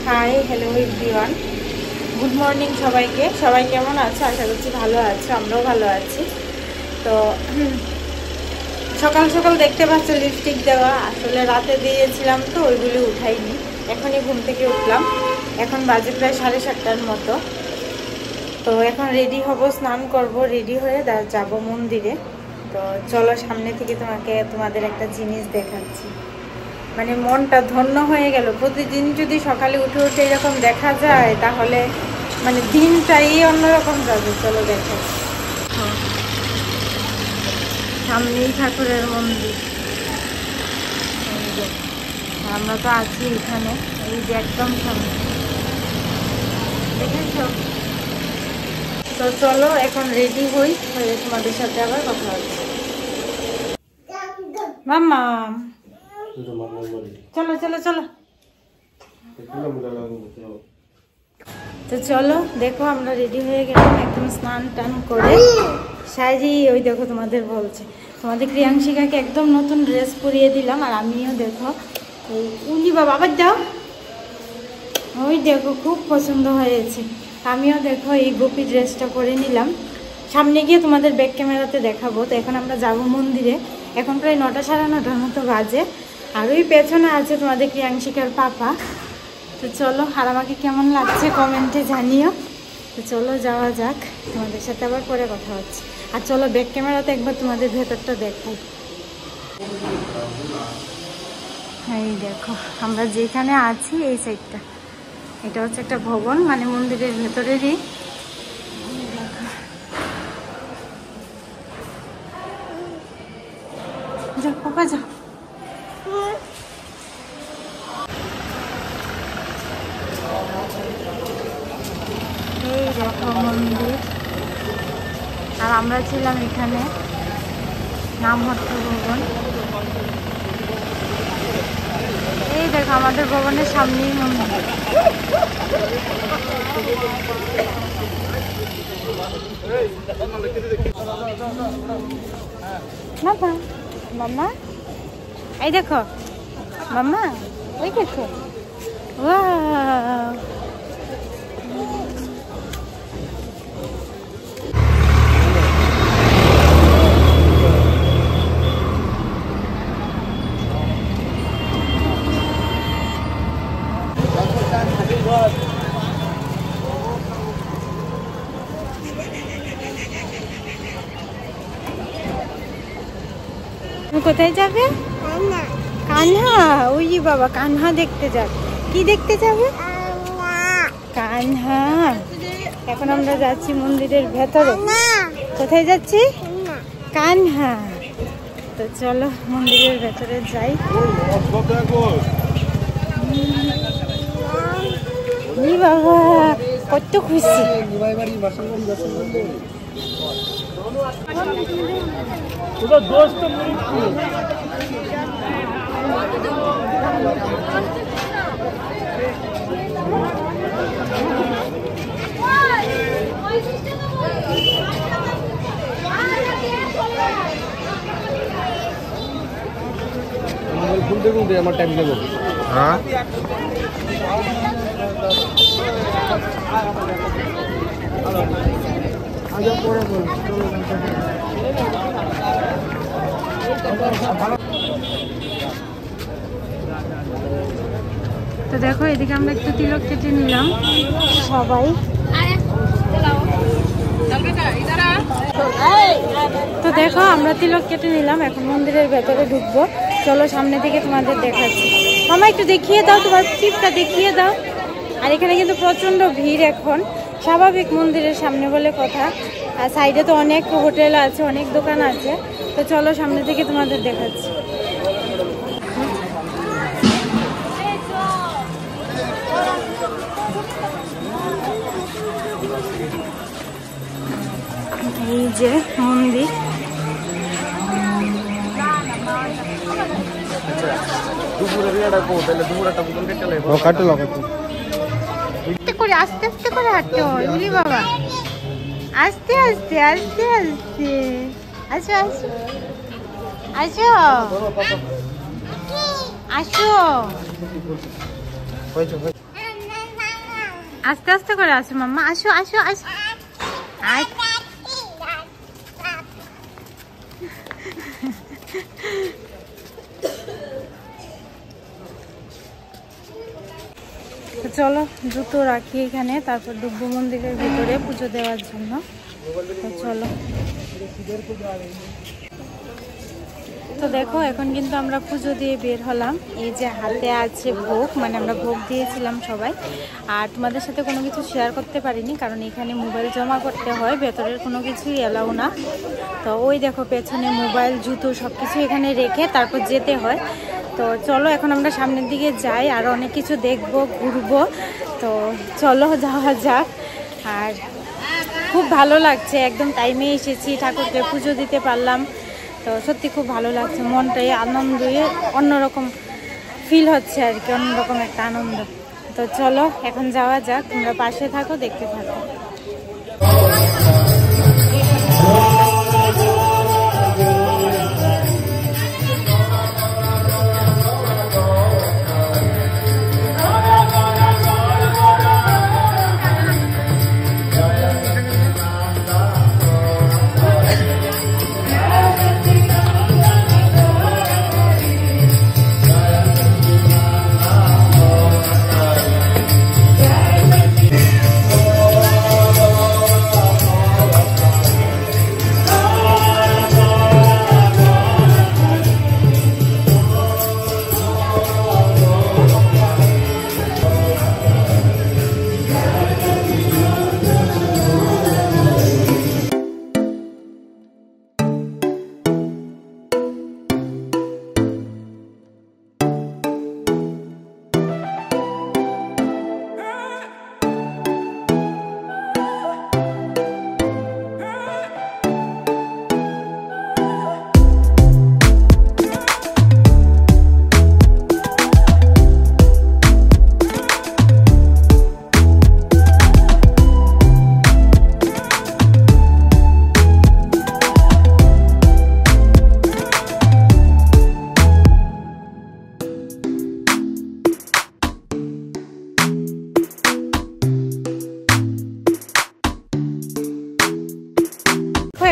Hi hello everyone, good morning সবাইকে। সবাই কেমন আছো? আশা করছি ভালো আছো, আমরাও ভালো আছি। তো সকাল সকাল দেখতে পাচ্ছ লিপস্টিক দেওয়া, আসলে রাতে দিয়েছিলাম তো ওইগুলি উঠাইনি, এখনই ঘুম থেকে উঠলাম। এখন বাজে প্রায় 7:30টার মতো। তো এখন রেডি হব, স্নান করব, রেডি হয়ে যাব মন্দিরে। তো চলো সামনে থেকে তোমাদের একটা জিনিস দেখাচ্ছি। মানে মনটা ধন্য হয়ে গেল। প্রতিদিন যদি সকালে উঠে উঠে এরকম দেখা যায় তাহলে মানে দিনটাই অন্যরকম যাবে। চলো দেখো, সামনেই ঠাকুরের মন্দির। আমরা তো আছি এখানে, এই যে একদম সামনে, দেখেছো? তো চলো এখন রেডি হয়ে তোমাদের সাথে আবার কথা হচ্ছে। মাম্মা চলো চলো চলো। তো চলো দেখো, আমরা রেডি হয়ে গেলাম একদম স্নান টান করে সাজি। ওই দেখো তোমাদের বলছে, তোমাদের ক্রিয়াংশিকাকে একদম নতুন ড্রেস পরিয়ে দিলাম। আর আমিও দেখো এই উনি বাবা আবার দাও, ওই দেখো খুব পছন্দ হয়েছে। আমিও দেখো এই গোপী ড্রেসটা পরে নিলাম। সামনে গিয়ে তোমাদের ব্যাক ক্যামেরাতে দেখাবো। তো এখন আমরা যাব মন্দিরে। এখন প্রায় 9টা 9:30 মতো বাজে। আর ওই পেছনে আছে তোমাদের ক্রিয়াংশিকার পাপা। তো চলো, আর আমাকে কেমন লাগছে কমেন্টে জানিও। তো চলো যাওয়া যাক, তোমাদের সাথে আবার পরে কথা হচ্ছে। আর চলো ব্যাক ক্যামেরাতে একবার তোমাদের ভেতরটা দেখাই। এই দেখো আমরা যেখানে আছি এই সাইডটা, এটা হচ্ছে একটা ভবন, মানে মন্দিরের ভেতরেরই। যাও পাপা যাও। এই দেখো মন্দির, আর আমরা ছিলাম এখানে নামহট্ট ভবন। এই দেখো আমাদের ভবনের সামনেই মন্দির। বাবা মাম্মা, এই দেখো মাম্মা, ওই দেখো ওয়াও। কোথায় যাবে? কানহা। ওই বাবা কানহা দেখতে যাবে। কি দেখতে যাবে? কানহা। এখন আমরা যাচ্ছি মন্দিরের ভেতরে। কোথায় যাচ্ছি? কানহা। তো চলো মন্দিরের ভেতরে যাই। বাবা কত খুশি। दोस्त খুলতে খুলতে আমার টাইম দেবো। হ্যাঁ পরে বল। তো দেখো এদিকে আমরা একটু তিলক কেটে নিলাম সবাই। তো দেখো আমরা তিলক কেটে নিলাম, এখন মন্দিরের ভেতরে ঢুকবো। চলো সামনে থেকে তোমাদের দেখাচ্ছি। মামা একটু দেখিয়ে দাও, তোমার টিপটা দেখিয়ে দাও। আর এখানে কিন্তু প্রচন্ড ভিড় এখন, স্বাভাবিক মন্দিরের সামনে বলে কথা। আর সাইডে তো অনেক হোটেল আছে, অনেক দোকান আছে। তো চলো সামনে থেকে তোমাদের দেখাচ্ছি। এই যে মন্দির, আস্তে আস্তে করে হাঁটো বাবা, আস্তে আস্তে আস্তে আস্তে। আসো আসো আসো আসো। আস্তে আস্তে করে আসো মাম্মা, আসো আসো আসো। চলো জুতো রাখি এখানে, তারপর ঢুকবো মন্দিরের ভিতরে পুজো দেওয়ার জন্য। তো চলো। তো দেখো এখন কিন্তু আমরা পুজো দিয়ে বের হলাম। এই যে হাতে আছে ভোগ, মানে আমরা ভোগ দিয়েছিলাম সবাই। আর তোমাদের সাথে কোনো কিছু শেয়ার করতে পারিনি, কারণ এখানে মোবাইল জমা করতে হয়, ভেতরের কোনো কিছুই এলাও না। তো ওই দেখো পেছনে মোবাইল, জুতো সব কিছু এখানে রেখে তারপর যেতে হয়। তো চলো এখন আমরা সামনের দিকে যাই, আর অনেক কিছু দেখবো, ঘুরবো। তো চলো যাওয়া যাক। আর খুব ভালো লাগছে, একদম টাইমে এসেছি, ঠাকুরকে পুজো দিতে পারলাম। তো সত্যি খুব ভালো লাগছে, মনটাই আনন্দে অন্যরকম ফিল হচ্ছে আর কি, অন্যরকম একটা আনন্দ। তো চলো এখন যাওয়া যাক, তোমরা পাশে থাকো, দেখতে থাকো।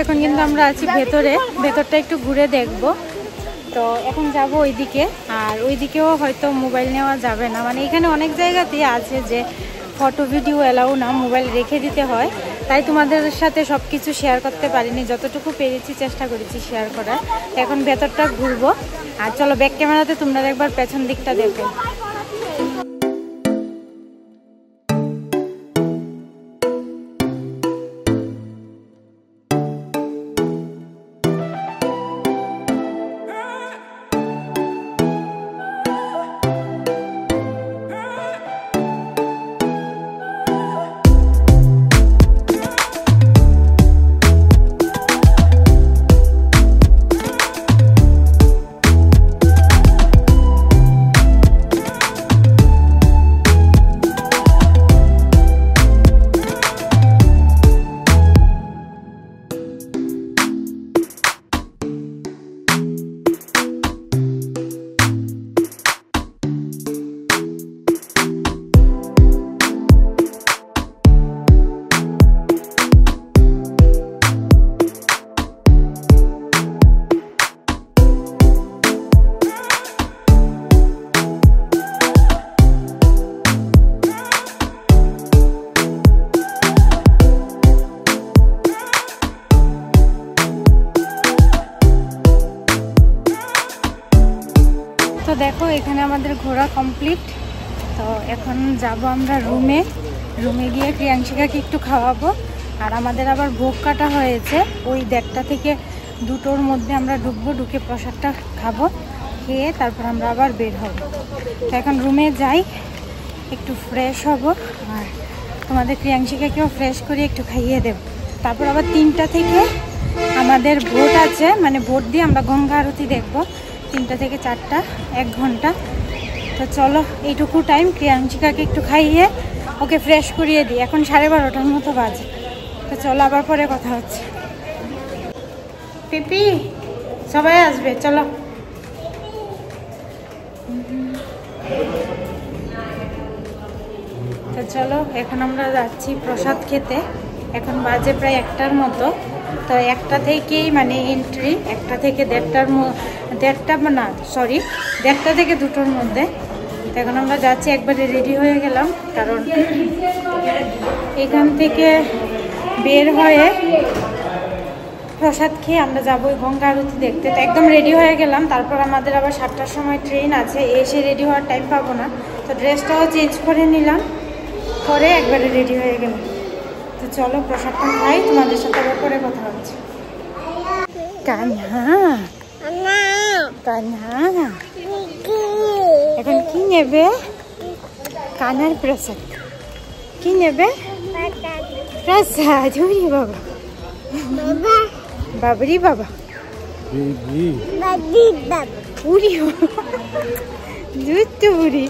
এখন কিন্তু আমরা আছি ভেতরে, ভেতরটা একটু ঘুরে দেখব। তো এখন যাব ওইদিকে, আর ওইদিকেও হয়তো মোবাইল নেওয়া যাবে না, মানে এখানে অনেক জায়গাতেই আছে যে ফটো ভিডিও এলাও না, মোবাইল রেখে দিতে হয়। তাই তোমাদের সাথে সব কিছু শেয়ার করতে পারিনি, যতটুকু পেরেছি চেষ্টা করেছি শেয়ার করার। এখন ভেতরটা ঘুরবো। আর চলো ব্যাক ক্যামেরাতে তোমরা একবার পেছন দিকটা দেখো। তো দেখো এখানে আমাদের ঘোরা কমপ্লিট। তো এখন যাব আমরা রুমে, রুমে গিয়ে প্রিয়াংশিকাকে একটু খাওয়াবো। আর আমাদের আবার ভোগ কাটা হয়েছে, ওই 1:30 থেকে 2টোর মধ্যে আমরা ঢুকবো, ঢুকে প্রসাদটা খাবো, খেয়ে তারপর আমরা আবার বের হব। তো এখন রুমে যাই, একটু ফ্রেশ হব, আর তোমাদের প্রিয়াংশিকাকেও ফ্রেশ করে একটু খাইয়ে দেব। তারপর আবার 3টা থেকে আমাদের ভোট আছে, মানে ভোট দিয়ে আমরা গঙ্গা আরতি দেখবো। 3টা থেকে 4টা, 1 ঘন্টা। তো চলো এইটুকু টাইম প্রিয়াংশিকাকে একটু খাইয়ে ওকে ফ্রেশ করিয়ে দিই। এখন 12:30টার মতো বাজে। তো চলো আবার পরে কথা হচ্ছে। পিপি সবাই আসবে, চলো। তো চলো এখন আমরা যাচ্ছি প্রসাদ খেতে। এখন বাজে প্রায় 1টার মতো। তো 1টা থেকেই মানে এন্ট্রি, 1টা থেকে 1:30 থেকে 2টোর মধ্যে। তো এখন আমরা যাচ্ছি, একবারে রেডি হয়ে গেলাম, কারণ এখান থেকে বের হয়ে প্রসাদ খেয়ে আমরা যাবো গঙ্গা আরতি দেখতে। তো একদম রেডি হয়ে গেলাম, তারপর আমাদের আবার 7টার সময় ট্রেন আছে, এসে রেডি হওয়ার টাইম পাবো না। তো ড্রেসটাও চেঞ্জ করে নিলাম, করে একবারে রেডি হয়ে গেলাম। তো চলো প্রসাদটা খাই, তোমাদের সাথে আবার পরে কথা হচ্ছে। কান্না কান্না এখন কি নেবে? কানার প্রসাদ কি নেবে? প্রসাদ। উরি বাবা, বাবরি বাবা, উরি দুধ তো বুড়ি।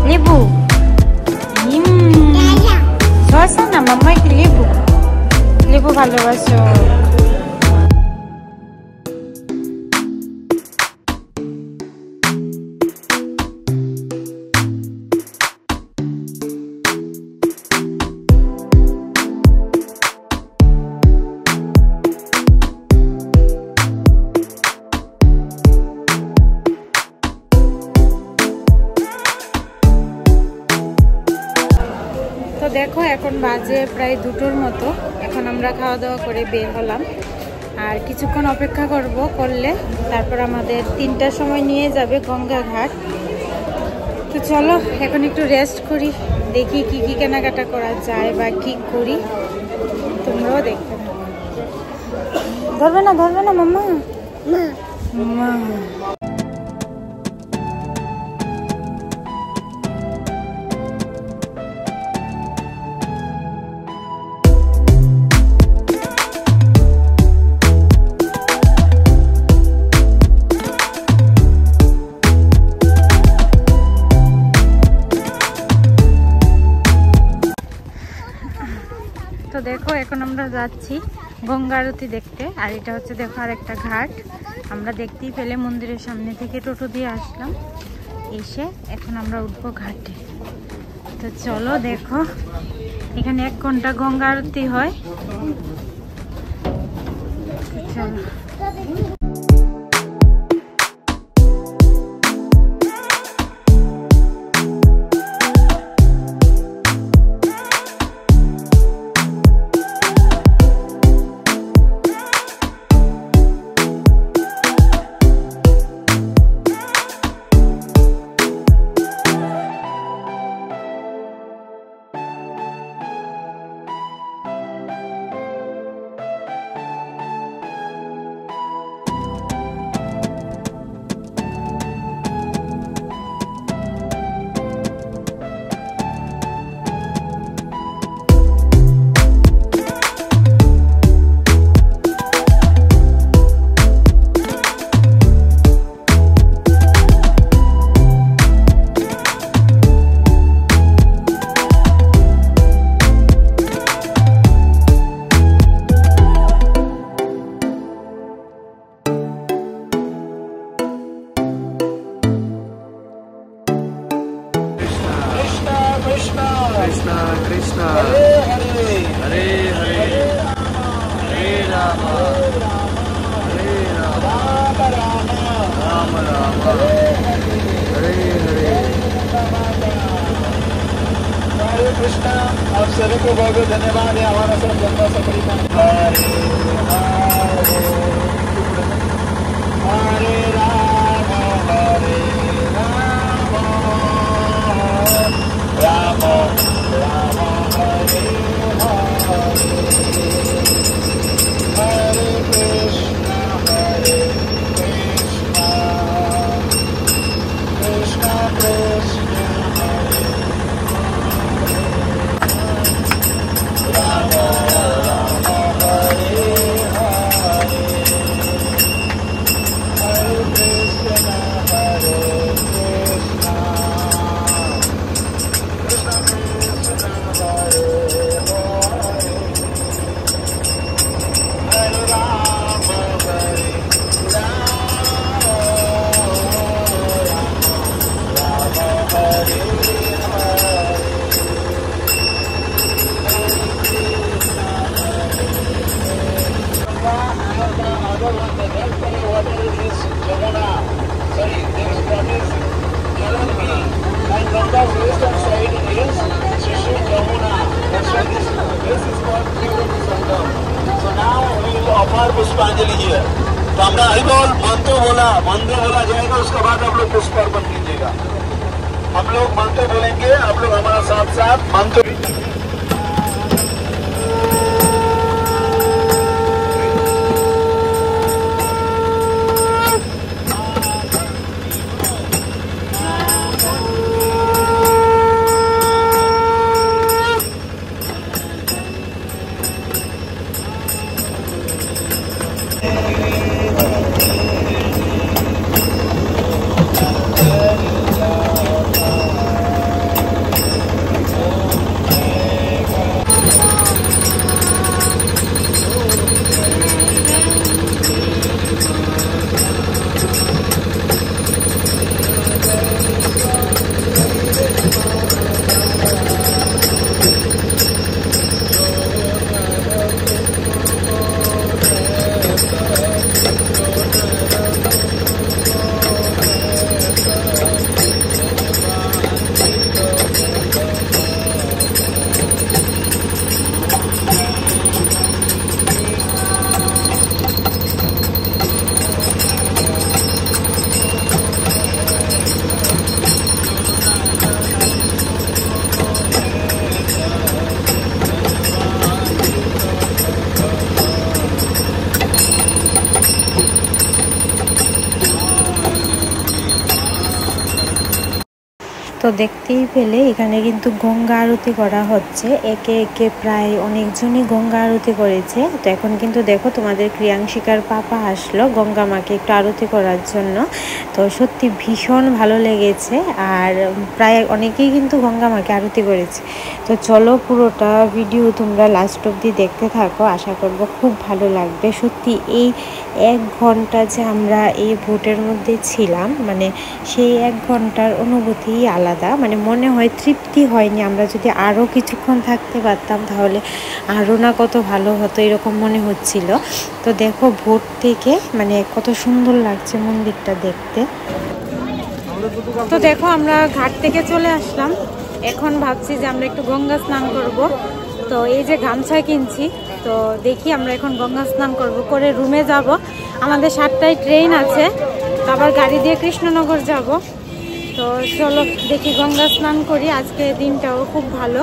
লেবু শসা না, মাম্মা কি লেবু? লেবু ভালোবাসো। তো দেখো এখন বাজে প্রায় 2টোর মতো। এখন আমরা খাওয়া দাওয়া করে বের হলাম, আর কিছুক্ষণ অপেক্ষা করলে তারপর আমাদের 3টার সময় নিয়ে যাবে গঙ্গা ঘাট। তো চলো এখন একটু রেস্ট করি, দেখি কি কি কেনাকাটা করা যায় বা কি করি, তোমরাও দেখবে। ধরবে না মাম্মা, মা তো দেখো এখন আমরা যাচ্ছি গঙ্গা আরতি দেখতে। আর এটা হচ্ছে দেখো আর একটা ঘাট, আমরা দেখতেই পেলে মন্দিরের সামনে থেকে টোটো দিয়ে আসলাম, এসে এখন আমরা উঠবো ঘাটে। তো চলো দেখো, এখানে 1 ঘন্টা গঙ্গা আরতি হয়। চলো Krishna Krishna Hare Hare Hare Rama Hare Rama Rama Rama Hare Hare। हरे कृष्णा, आप सभी को बहुत बहुत धन्यवाद है, हमारा सब लंबा सफर हरे हरे राम हरे राम राम राम हरे हरे हरे कृष्णा कृष्णा कृष्णा हरे पुष्पांजलि है। तो हमरा बोल मंत्र बोला जाएगा, उसके बाद आप लोग पुष्प अर्पण कीजिएगा। हम लोग मंत्र बोलेंगे, आप लोग हमारा साथ साथ मंत्र। তো দেখতেই পেলে এখানে কিন্তু গঙ্গা আরতি করা হচ্ছে, একে একে প্রায় অনেকজনই গঙ্গা আরতি করেছে। তো এখন কিন্তু দেখো তোমাদের ক্রিয়াংশিকার পাপা আসলো গঙ্গা মাকে একটু আরতি করার জন্য। তো সত্যি ভীষণ ভালো লেগেছে, আর প্রায় অনেকেই কিন্তু গঙ্গা মাকে আরতি করেছে। তো চলো পুরোটা ভিডিও তোমরা লাস্ট অবধি দেখতে থাকো, আশা করব খুব ভালো লাগবে। সত্যি এই 1 ঘন্টা যে আমরা এই বোটের মধ্যে ছিলাম, মানে সেই 1 ঘন্টার অনুভূতিই আলাদা, মানে মনে হয় তৃপ্তি হয়নি। আমরা যদি আরও কিছুক্ষণ থাকতে পারতাম তাহলে আরও না কত ভালো হতো, এরকম মনে হচ্ছিল। তো দেখো বোট থেকে মানে কত সুন্দর লাগছে মন্দিরটা দেখতে। তো দেখো আমরা ঘাট থেকে চলে আসলাম, এখন ভাবছি যে আমরা একটু গঙ্গা স্নান করব। তো এই যে গামছা কিনছি, তো দেখি আমরা এখন গঙ্গা স্নান করব, করে রুমে যাব। আমাদের 7টায় ট্রেন আছে, তো আবার গাড়ি দিয়ে কৃষ্ণনগর যাব। তো চলো দেখি গঙ্গা স্নান করি, আজকে দিনটাও খুব ভালো।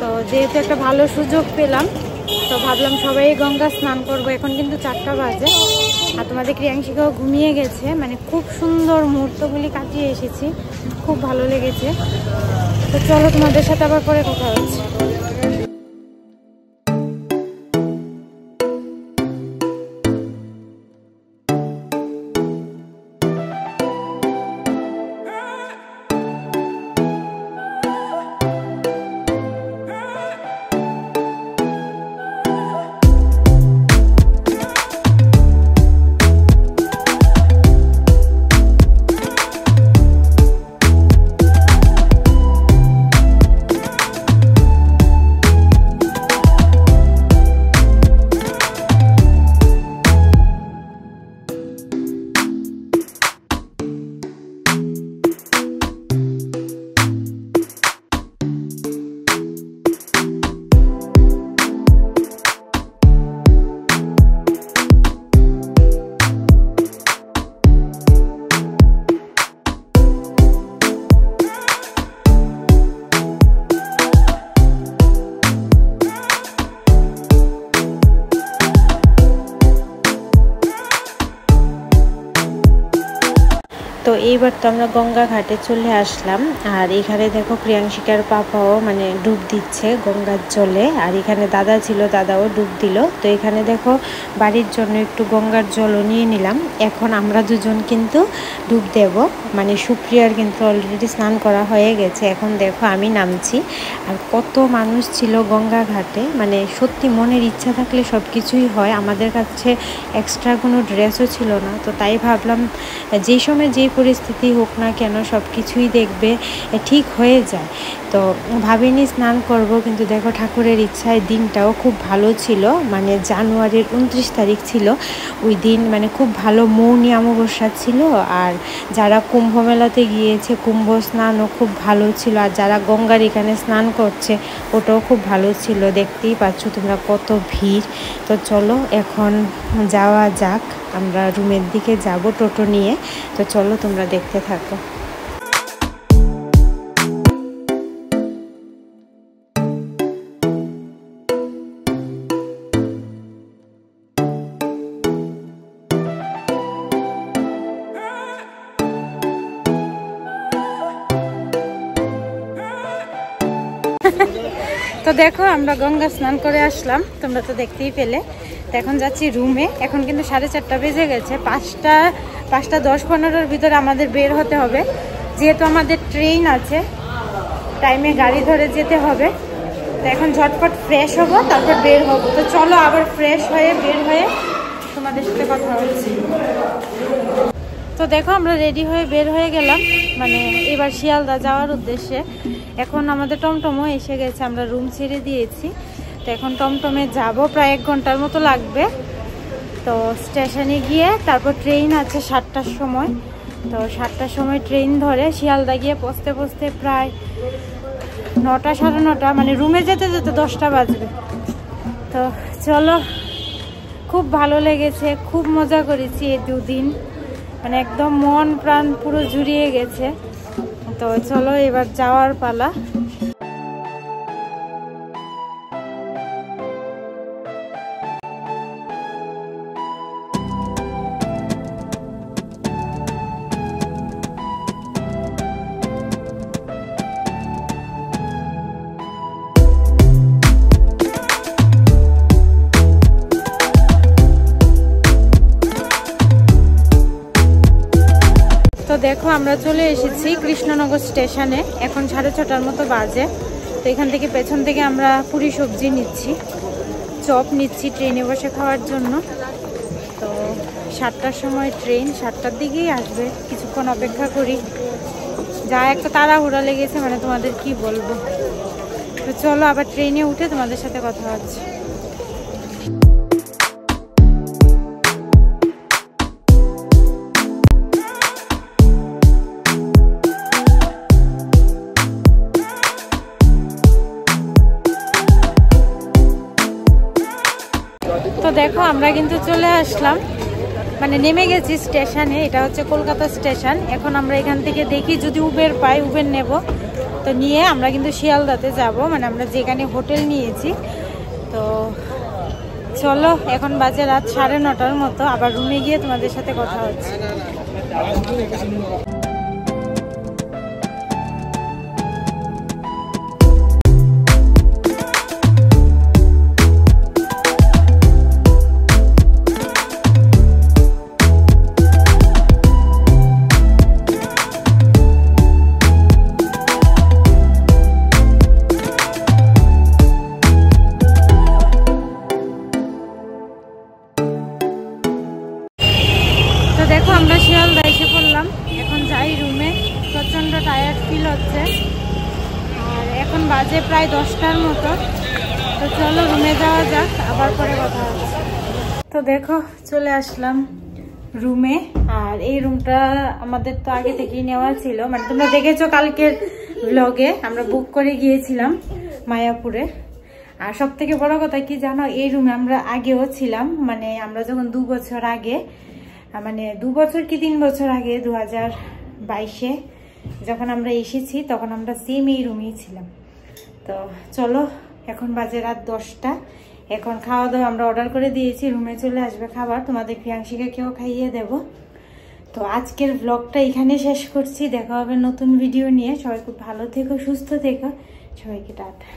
তো যেহেতু একটা ভালো সুযোগ পেলাম, তো ভাবলাম সবাই গঙ্গা স্নান করব। এখন কিন্তু 4টা বাজে, আর তোমাদের ক্রিয়াংশিকাও ঘুমিয়ে গেছে। মানে খুব সুন্দর মুহূর্তগুলি কাটিয়ে এসেছি, খুব ভালো লেগেছে। তো চলো তোমাদের সাথে আবার পরে কথা হচ্ছে। তো এইবার তো আমরা গঙ্গা ঘাটে চলে আসলাম, আর এখানে দেখো প্রিয়াংশিকার পাপাও মানে ডুব দিচ্ছে গঙ্গার জলে, আর এখানে দাদা ছিল, দাদাও ডুব দিল। তো এখানে দেখো বাড়ির জন্য একটু গঙ্গার জলও নিয়ে নিলাম। এখন আমরা দুজন কিন্তু ডুব দেব, মানে সুপ্রিয়ার কিন্তু অলরেডি স্নান করা হয়ে গেছে। এখন দেখো আমি নামছি, আর কত মানুষ ছিল গঙ্গা ঘাটে, মানে সত্যি মনের ইচ্ছা থাকলে সব কিছুই হয়। আমাদের কাছে এক্সট্রা কোনো ড্রেসও ছিল না, তো তাই ভাবলাম যেই সময় যেই পরিস্থিতি হোক না কেন সব কিছুই দেখবে ঠিক হয়ে যায়। তো ভাবিনি স্নান করব, কিন্তু দেখো ঠাকুরের ইচ্ছায় দিনটাও খুব ভালো ছিল। মানে জানুয়ারির 29 তারিখ ছিল ওই দিন, মানে খুব ভালো মৌনী অমাবস্যা ছিল। আর যারা কুম্ভ মেলাতে গিয়েছে কুম্ভ স্নানও খুব ভালো ছিল, আর যারা গঙ্গার এখানে স্নান করছে ওটাও খুব ভালো ছিল। দেখতেই পাচ্ছ তোমরা কত ভিড়। তো চলো এখন যাওয়া যাক, আমরা রুমের দিকে যাব টোটো নিয়ে। তো চলো তোমরা দেখতে থাকো। তো দেখো আমরা গঙ্গা স্নান করে আসলাম, তোমরা তো দেখতেই পেলে। তো এখন যাচ্ছি রুমে। এখন কিন্তু 4:30 বেজে গেছে, 5টা 10-15-র ভিতরে আমাদের বের হতে হবে, যেহেতু আমাদের ট্রেন আছে, টাইমে গাড়ি ধরে যেতে হবে। তো এখন ঝটপট ফ্রেশ হব, তারপর বের হব। তো চলো আবার ফ্রেশ হয়ে বের হয়ে তোমাদের সাথে কথা হচ্ছে। তো দেখো আমরা রেডি হয়ে বের হয়ে গেলাম, মানে এবার শিয়ালদা যাওয়ার উদ্দেশ্যে। এখন আমাদের টমটমও এসে গেছে, আমরা রুম ছেড়ে দিয়েছি। তো এখন টমটমে যাব, প্রায় 1 ঘন্টার মতো লাগবে। তো স্টেশনে গিয়ে তারপর ট্রেন আছে 7টার সময়। তো 7টার সময় ট্রেন ধরে শিয়ালদা গিয়ে পৌঁছতে প্রায় 9টা 9:30, মানে রুমে যেতে যেতে 10টা বাজবে। তো চলো, খুব ভালো লেগেছে, খুব মজা করেছি এই 2 দিন, মানে একদম মন প্রাণ পুরো জুড়িয়ে গেছে। তো চলো এবার যাওয়ার পালা। দেখো আমরা চলে এসেছি কৃষ্ণনগর স্টেশনে, এখন 6:30টার মতো বাজে। তো এখান থেকে পেছন থেকে আমরা পুরি সবজি নিচ্ছি, চপ নিচ্ছি ট্রেনে বসে খাওয়ার জন্য। তো 7টার সময় ট্রেন, 7টার দিকেই আসবে, কিছুক্ষণ অপেক্ষা করি। যা একটা তাড়াহুড়া লেগেছে, মানে তোমাদের কি বলবো। তো চলো আবার ট্রেনে উঠে তোমাদের সাথে কথা হচ্ছে। তো দেখো আমরা কিন্তু চলে আসলাম, মানে নেমে গেছি স্টেশনে। এটা হচ্ছে কলকাতা স্টেশন। এখন আমরা এখান থেকে দেখি যদি উবের পাই, উবের নেব। তো নিয়ে আমরা কিন্তু শিয়ালদাতে যাব, মানে আমরা যেখানে হোটেল নিয়েছি। তো চলো এখন বাজে রাত 9:30টার মতো, আবার রুমে গিয়ে তোমাদের সাথে কথা হচ্ছে। দেখো আমরা শিয়ালদা এসে পড়লাম, এখন যাই রুমে। প্রচণ্ড টায়ার্ড ফিল হচ্ছে, আর এখন বাজে প্রায় 10টার মতো। তো চলো রুমে যাওয়া যাক, আবার পরে কথা হচ্ছে। তো দেখো চলে আসলাম রুমে, আর এই রুমটা আমাদের তো আগে থেকেই নেওয়া ছিল, মানে তোমরা দেখেছো কালকের ব্লগে, আমরা বুক করে গিয়েছিলাম মায়াপুরে। আর সব থেকে বড় কথা কি জানো, এই রুমে আমরা আগেও ছিলাম, মানে আমরা যখন 2 বছর আগে, মানে 2 বছর কি 3 বছর আগে 2022-এ যখন আমরা এসেছি, তখন আমরা সেম এই রুমেই ছিলাম। তো চলো এখন বাজে রাত 10টা। এখন খাওয়া দাওয়া আমরা অর্ডার করে দিয়েছি, রুমে চলে আসবে খাবার, তোমাদের প্রিয়াংশিকাকেও খাইয়ে দেব। তো আজকের ব্লগটা এখানে শেষ করছি, দেখা হবে নতুন ভিডিও নিয়ে। সবাই খুব ভালো থেকো, সুস্থ থেকো, সবাইকে টাটা।